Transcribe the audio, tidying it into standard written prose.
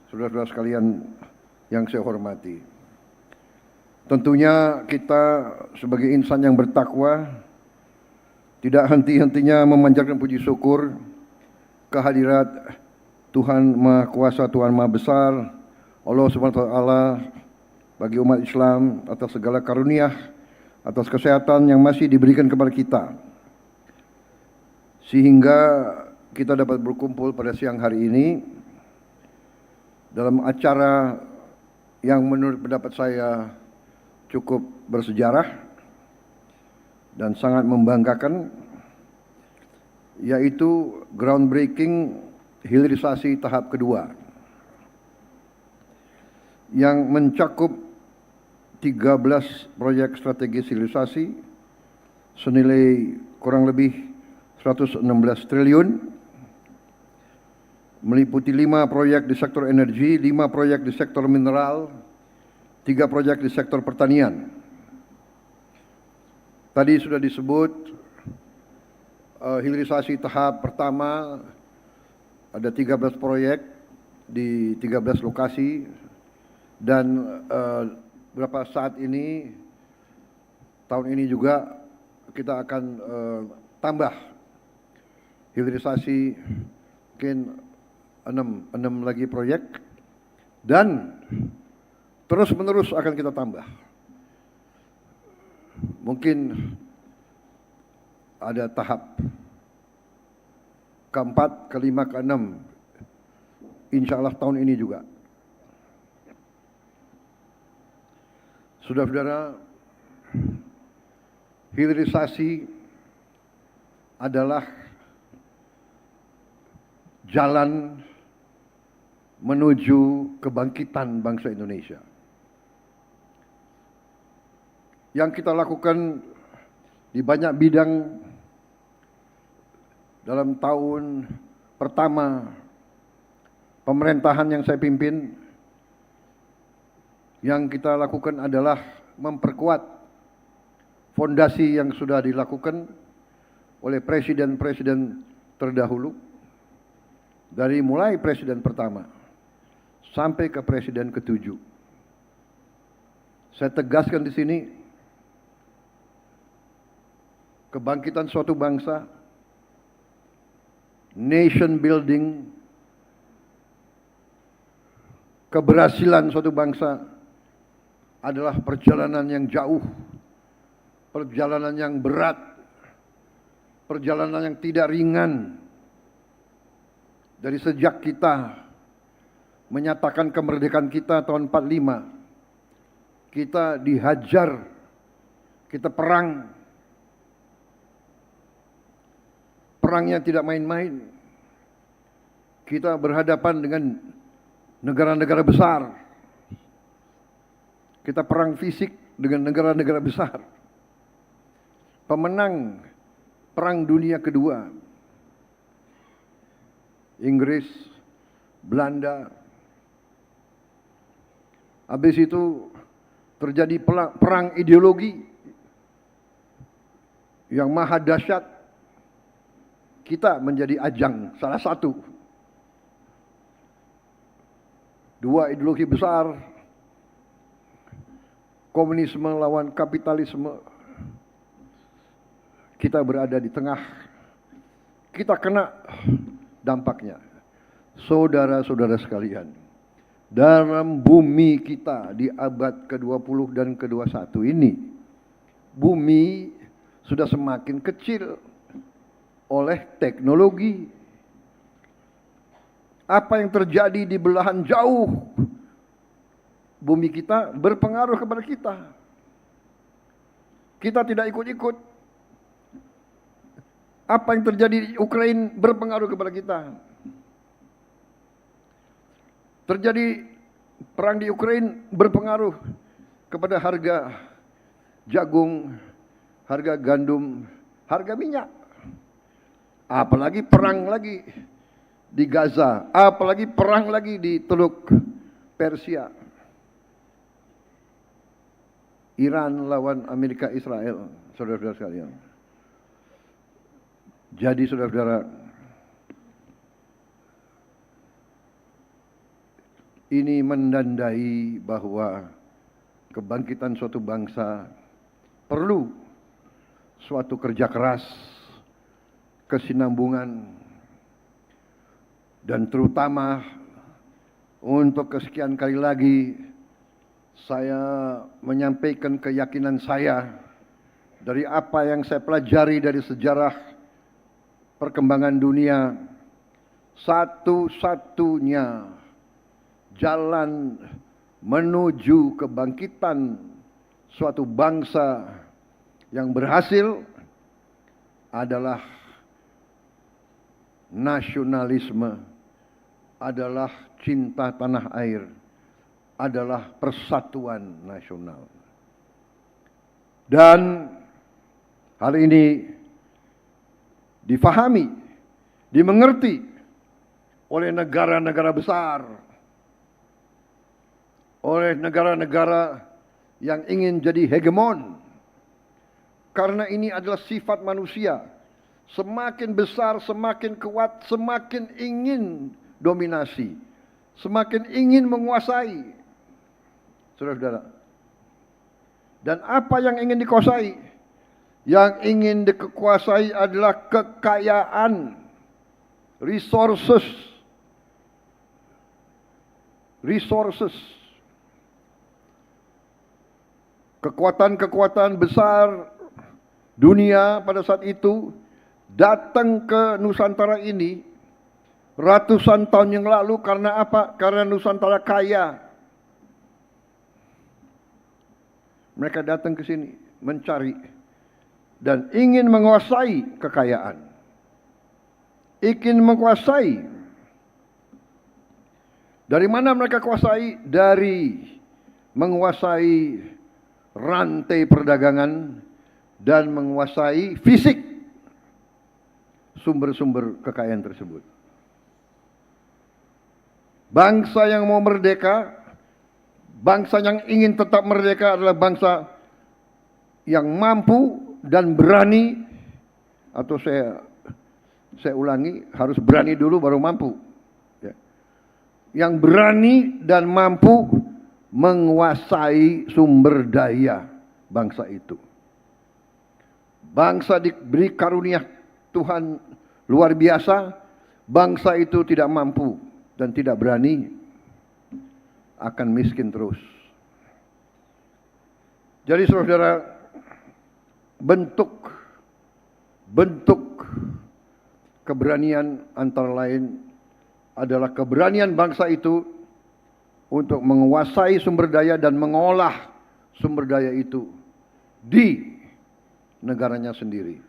saudara-saudara sekalian yang saya hormati. Tentunya kita sebagai insan yang bertakwa tidak henti-hentinya memanjatkan puji syukur kehadirat Tuhan Maha Kuasa, Tuhan Maha Besar, Allah Subhanahu wa taala bagi umat Islam atas segala karunia, atas kesehatan yang masih diberikan kepada kita. Sehingga kita dapat berkumpul pada siang hari ini dalam acara yang menurut pendapat saya cukup bersejarah dan sangat membanggakan, yaitu groundbreaking hilirisasi tahap kedua yang mencakup 13 proyek strategis hilirisasi senilai kurang lebih 116 triliun, meliputi 5 proyek di sektor energi, 5 proyek di sektor mineral, 3 proyek di sektor pertanian. Tadi sudah disebut hilirisasi tahap pertama ada 13 proyek di 13 lokasi dan beberapa saat ini, tahun ini juga kita akan tambah hilirisasi mungkin 6 lagi proyek dan terus menerus akan kita tambah. Mungkin ada tahap keempat, kelima, keenam, insya Allah tahun ini juga. Saudara-saudara, hilirisasi adalah jalan menuju kebangkitan bangsa Indonesia. Yang kita lakukan di banyak bidang dalam tahun pertama pemerintahan yang saya pimpin, yang kita lakukan adalah memperkuat fondasi yang sudah dilakukan oleh presiden-presiden terdahulu, dari mulai presiden pertama sampai ke presiden ke-7. Saya tegaskan di sini, kebangkitan suatu bangsa, nation building, keberhasilan suatu bangsa adalah perjalanan yang jauh, perjalanan yang berat, perjalanan yang tidak ringan. Dari sejak kita menyatakan kemerdekaan kita tahun 45, kita dihajar, kita perang. Perangnya tidak main-main. Kita berhadapan dengan negara-negara besar. Kita perang fisik dengan negara-negara besar. Pemenang Perang Dunia Kedua, Inggris, Belanda. Habis itu terjadi perang ideologi yang maha dahsyat. Kita menjadi ajang salah satu. 2 ideologi besar, komunisme lawan kapitalisme. Kita berada di tengah. Kita kena dampaknya. Saudara-saudara sekalian, dalam bumi kita di abad ke-20 dan ke-21 ini, bumi sudah semakin kecil oleh teknologi. Apa yang terjadi di belahan jauh bumi kita berpengaruh kepada kita. Kita tidak ikut-ikut. Apa yang terjadi di Ukraina berpengaruh kepada kita. Terjadi perang di Ukraina berpengaruh kepada harga jagung, harga gandum, harga minyak. Apalagi perang lagi di Gaza, apalagi perang lagi di Teluk Persia. Iran lawan Amerika Israel, saudara-saudara sekalian. Jadi saudara-saudara, ini menandai bahwa kebangkitan suatu bangsa perlu suatu kerja keras, kesinambungan, dan terutama untuk kesekian kali lagi saya menyampaikan keyakinan saya dari apa yang saya pelajari dari sejarah perkembangan dunia. Satu-satunya jalan menuju kebangkitan suatu bangsa yang berhasil adalah nasionalisme, adalah cinta tanah air, adalah persatuan nasional. Dan hal ini difahami, dimengerti oleh negara-negara besar, oleh negara-negara yang ingin jadi hegemon. Karena ini adalah sifat manusia. Semakin besar, semakin kuat, semakin ingin dominasi, semakin ingin menguasai. Saudara-saudara. Dan apa yang ingin dikuasai? Yang ingin dikuasai adalah kekayaan, resources. Kekuatan-kekuatan besar dunia pada saat itu datang ke Nusantara ini ratusan tahun yang lalu karena apa? Karena Nusantara kaya. Mereka datang ke sini mencari dan ingin menguasai kekayaan. Ingin menguasai. Dari mana mereka kuasai? Dari menguasai rantai perdagangan dan menguasai fisik sumber-sumber kekayaan tersebut. Bangsa yang mau merdeka, bangsa yang ingin tetap merdeka adalah bangsa yang mampu dan berani, atau saya ulangi, harus berani dulu baru mampu. Ya. Yang berani dan mampu menguasai sumber daya bangsa itu. Bangsa diberi karunia Tuhan luar biasa, bangsa itu tidak mampu dan tidak berani, akan miskin terus. Jadi saudara, bentuk keberanian antara lain adalah keberanian bangsa itu untuk menguasai sumber daya dan mengolah sumber daya itu di negaranya sendiri.